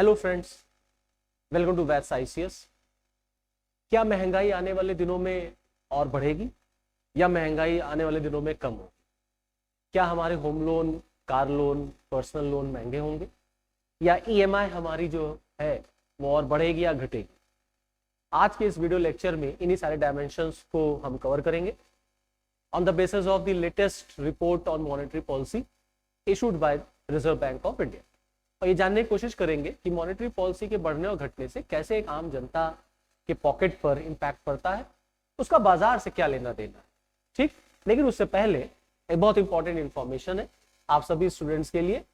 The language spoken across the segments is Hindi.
Hello friends, welcome to batch ICS. क्या महंगाई आने वाले दिनों में और बढ़ेगी या महंगाई आने वाले दिनों में कम होगी? क्या हमारे home loan, car loan, personal loan महंगे होंगे या ईएमआई हमारी जो है वो और बढ़ेगी या घटेगी? आज के इस वीडियो लेक्चर में इन्हीं सारे डायमेंशंस को हम कवर करेंगे on the basis of the latest report on monetary policy issued by reserve Bank of India. और ये जानने की कोशिश करेंगे कि मॉनेटरी पॉलिसी के बढ़ने और घटने से कैसे एक आम जनता के पॉकेट पर इम्पैक्ट पड़ता है, उसका बाजार से क्या लेना देना है। ठीक, लेकिन उससे पहले एक बहुत इंपॉर्टेंट इंफॉर्मेशन है आप सभी स्टूडेंट्स के लिए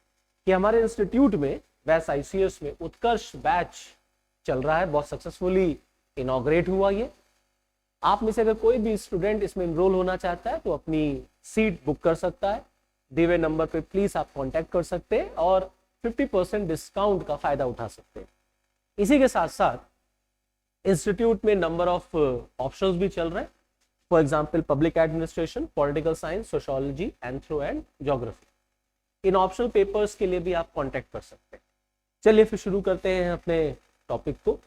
कि हमारे इंस्टीट्यूट में बैच आईसीएस में उत्कर्ष बैच चल रहा है, बहुत सक्सेसफुली इनॉग्रेट हुआ। ये आप में से अगर कोई भी स्टूडेंट इसमें इनरोल होना चाहता है तो अपनी सीट बुक कर सकता है। दिए हुए नंबर पे प्लीज आप कांटेक्ट कर सकते हैं और 50% डिस्काउंट का फायदा उठा सकते हैं। इसी के साथ साथ इंस्टीट्यूट में नंबर ऑफ ऑप्शंस भी चल रहे हैं। For example public administration, political science, sociology, anthro and geography. In optional papers के लिए भी आप कांटेक्ट कर सकते हैं। चलिए फिर शुरू करते हैं अपने टॉपिक को।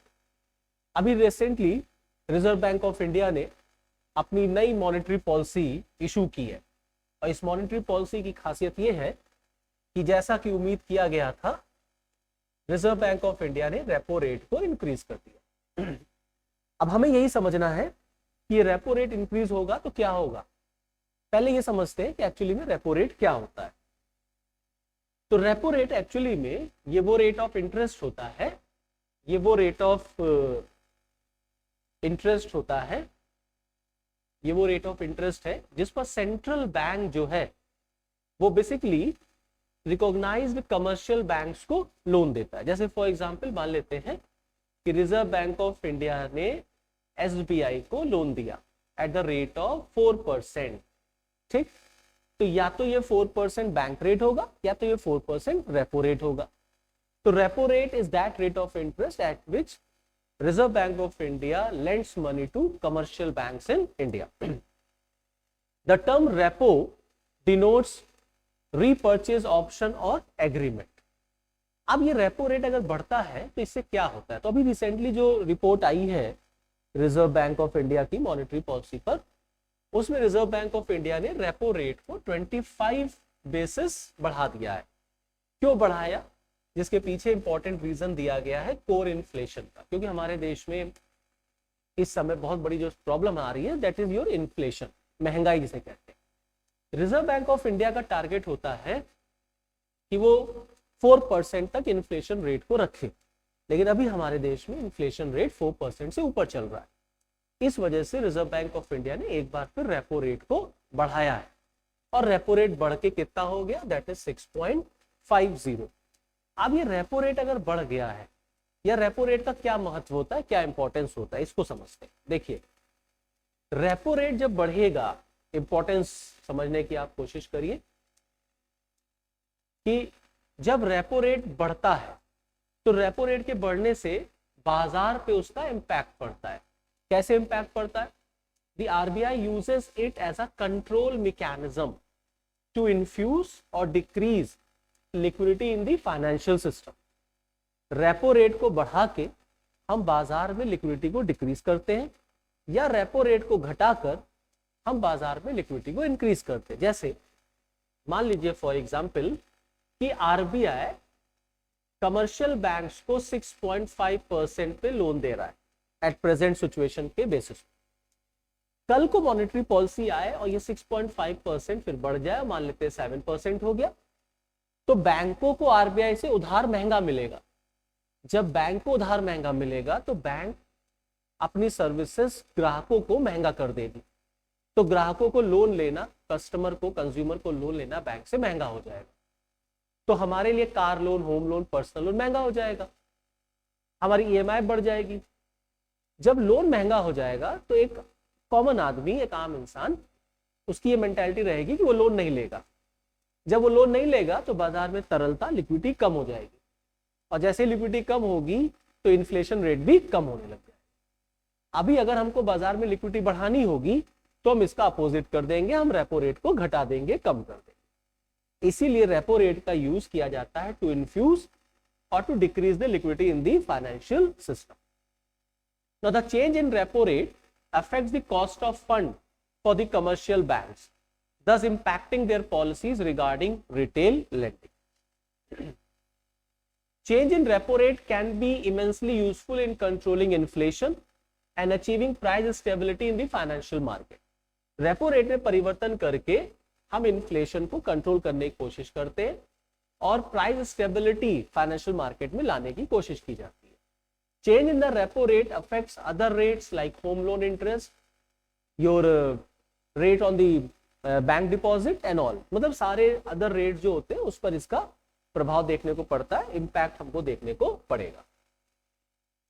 अभी recently reserve Bank of India ने अपनी नई मॉनेटरी पॉलिसी इशू की है और इस मॉनेटरी पॉलिसी की खासियत यह है कि जैसा कि उम्मीद किया गया था, रिजर्व बैंक ऑफ इंडिया ने रेपो रेट को इंक्रीज कर दिया। अब हमें यही समझना है कि ये रेपो रेट इंक्रीज होगा तो क्या होगा। पहले ये समझते हैं कि एक्चुअली में रेपो रेट क्या होता है। तो रेपो रेट एक्चुअली में ये वो रेट ऑफ इंटरेस्ट होता है, ये वो रेट ऑफ इंटरेस्ट होता है, ये वो रेट ऑफ इंटरेस्ट है जिस पर सेंट्रल बैंक जो है वो बेसिकली रिकॉग्नाइज्ड कमर्शियल बैंक्स को लोन देता है। जैसे फॉर एग्जांपल मान लेते हैं कि रिजर्व बैंक ऑफ इंडिया ने एसबीआई को लोन दिया एट द रेट ऑफ 4%। ठीक, तो या तो ये 4% बैंक रेट होगा या तो ये 4% रेपो रेट होगा। तो repo rate is that rate of interest at which Reserve Bank of India lends money to commercial banks in India. The term repo denotes repurchase option और एग्रीमेंट। अब ये रेपो रेट अगर बढ़ता है तो इससे क्या होता है। तो अभी रिसेंटली जो रिपोर्ट आई है रिजर्व बैंक ऑफ इंडिया की मॉनेटरी पॉलिसी पर, उसमें रिजर्व बैंक ऑफ इंडिया ने रेपो रेट को 25 बेसिस बढ़ा दिया है। क्यों बढ़ाया, जिसके पीछे इंपॉर्टेंट रीजन दिया गया है कोर इन्फ्लेशन का, क्योंकि हमारे देश में इस समय बहुत बड़ी जो प्रॉब्लम आ रही है दैट इज योर इन्फ्लेशन, महंगाई जिसे कहते हैं। रिजर्व बैंक ऑफ इंडिया का टारगेट होता है कि वो 4% तक इन्फ्लेशन रेट को रखे, लेकिन अभी हमारे देश में इन्फ्लेशन रेट 4% से ऊपर चल रहा है। इस वजह से रिजर्व बैंक ऑफ इंडिया ने एक बार फिर रेपो रेट को बढ़ाया है और रेपो रेट बढ़ के कितना हो गया, दैट इज 6.50। अब ये रेपो रेट अगर बढ़ गया है या रेपो रेट का क्या महत्व होता है, क्या इंपॉर्टेंस होता है, इसको समझते हैं। देखिए, रेपो रेट जब बढ़ेगा, इंपॉर्टेंस समझने की आप कोशिश करिए कि जब रेपो रेट बढ़ता है तो रेपो रेट के बढ़ने से बाजार पे उसका इंपैक्ट पड़ता है। कैसे इंपैक्ट पड़ता है? The RBI uses it as a control mechanism to infuse or decrease liquidity in the financial system. Repo rate को बढ़ा के हम बाजार में लिक्विडिटी को डिक्रीज करते हैं या रेपो रेट को घटाकर हम बाजार में लिक्विडिटी को इंक्रीज करते हैं। जैसे मान लीजिए फॉर एग्जांपल कि आरबीआई कमर्शियल बैंक्स को 6.5% पे लोन दे रहा है एट प्रेजेंट सिचुएशन के बेसिस। कल को मॉनेटरी पॉलिसी आए और ये 6.5% फिर बढ़ जाए, मान लेते हैं 7% हो गया, तो बैंकों को आरबीआई से उधार महंगा मिलेगा। जब बैंक को उधार महंगा मिलेगा तो बैंक अपनी सर्विसेज ग्राहकों को महंगा कर देगी, तो ग्राहकों को लोन लेना, कस्टमर को, कंज्यूमर को लोन लेना बैंक से महंगा हो जाएगा। तो हमारे लिए car loan, home loan, personal loan महंगा हो जाएगा, हमारी ईएमआई बढ़ जाएगी। जब लोन महंगा हो जाएगा तो एक कॉमन आदमी, एक आम इंसान, उसकी ये मेंटालिटी रहेगी कि वो लोन नहीं लेगा। जब वो लोन नहीं लेगा तो बाजार में तरलता, लिक्विडिटी कम हो जाएगी और जैसे लिक्विडिटी कम होगी तो इन्फ्लेशन रेट भी कम होने लग जाएगा। अभी अगर हमको बाजार में लिक्विडिटी बढ़ानी होगी तो हम इसका अपोजिट कर देंगे, हम रेपो रेट को घटा देंगे, कम कर देंगे। इसीलिए रेपो रेट का यूज किया जाता है to infuse or to decrease the liquidity in the financial system. Now the change in repo rate affects the cost of fund for the commercial banks, thus impacting their policies regarding retail lending. Change in repo rate can be immensely useful in controlling inflation and achieving price stability in the financial market. Repo rate में परिवर्तन करके हम इन्फ्लेशन को कंट्रोल करने की कोशिश करते हैं और प्राइस स्टेबिलिटी फाइनेंशियल मार्केट में लाने की कोशिश की जाती है. Change in the repo rate affects other rates like home loan interest, your rate on the bank deposit and all. मतलब सारे अदर रेट जो होते हैं उस पर इसका प्रभाव देखने को पड़ता है, इम्पैक्ट हमको देखने को पड़ेगा.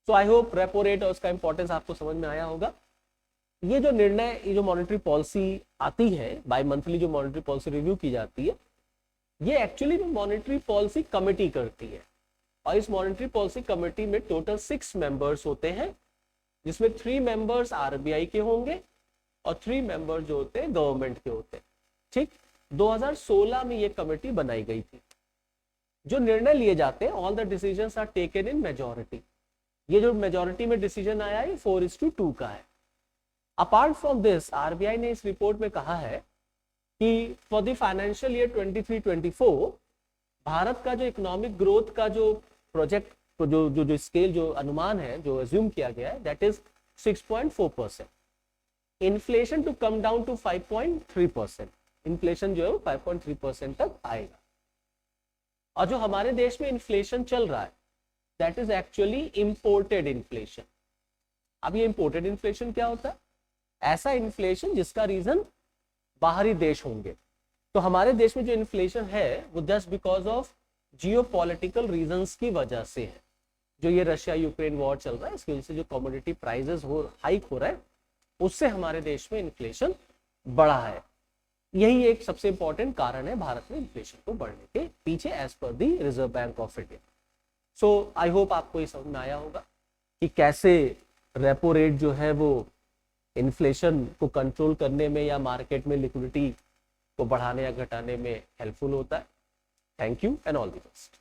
सो आई होप रेपो रेट और उसका इंपॉर्टेंस आपको समझ में आया होगा. ये जो निर्णय, ये जो मॉनेटरी पॉलिसी आती है, बाय मंथली जो मॉनेटरी पॉलिसी रिव्यू की जाती है, ये एक्चुअली मॉनेटरी पॉलिसी कमेटी करती है. और इस मॉनेटरी पॉलिसी कमेटी में टोटल 6 मेंबर्स होते हैं, जिसमें 3 मेंबर्स आरबीआई के होंगे और 3 मेंबर्स जो होते हैं गवर्नमेंट के होते हैं. ठीक, 2016 में ये कमेटी बनाई गई थी. जो निर्णय लिए जाते हैं, all the decisions are taken in majority. ये जो मेजॉरिटी में डिसीजन आया है 4:2 का है. अपार्ट फ्रॉम दिस, आरबीआई ने इस रिपोर्ट में कहा है कि for the financial year 23-24 Bharat का जो इकोनॉमिक ग्रोथ का जो प्रोजेक्ट जो स्केल, जो अनुमान है, जो अज्यूम किया गया है, that is 6.4%. Inflation to come down to 5.3%. Inflation जो है वो 5.3% तक आएगा. और जो हमारे देश में इन्फ्लेशन चल रहा है, that is actually imported inflation. अब ये इंपोर्टेड इन्फ्लेशन क्या होता है? ऐसा इन्फ्लेशन जिसका रीजन बाहरी देश होंगे. तो हमारे देश में जो इन्फ्लेशन है वो just because of geopolitical reasons की वजह से है. जो ये रशिया यूक्रेन वॉर चल रहा है, इसकी वजह से जो कमोडिटी प्राइसेस हाइक हो रहा है, उससे हमारे देश में इन्फ्लेशन बढ़ा है. यही एक सबसे इंपॉर्टेंट कारण है भारत में इन्फ्लेशन को बढ़ने के पीछे, as per the Reserve Bank of India. So I hope आपको ये समझ में आया होगा कि कैसे रेपो रेट जो है वो इन्फ्लेशन को कंट्रोल करने में या मार्केट में लिक्विडिटी को बढ़ाने या घटाने में हेल्पफुल होता है. Thank you and all the best.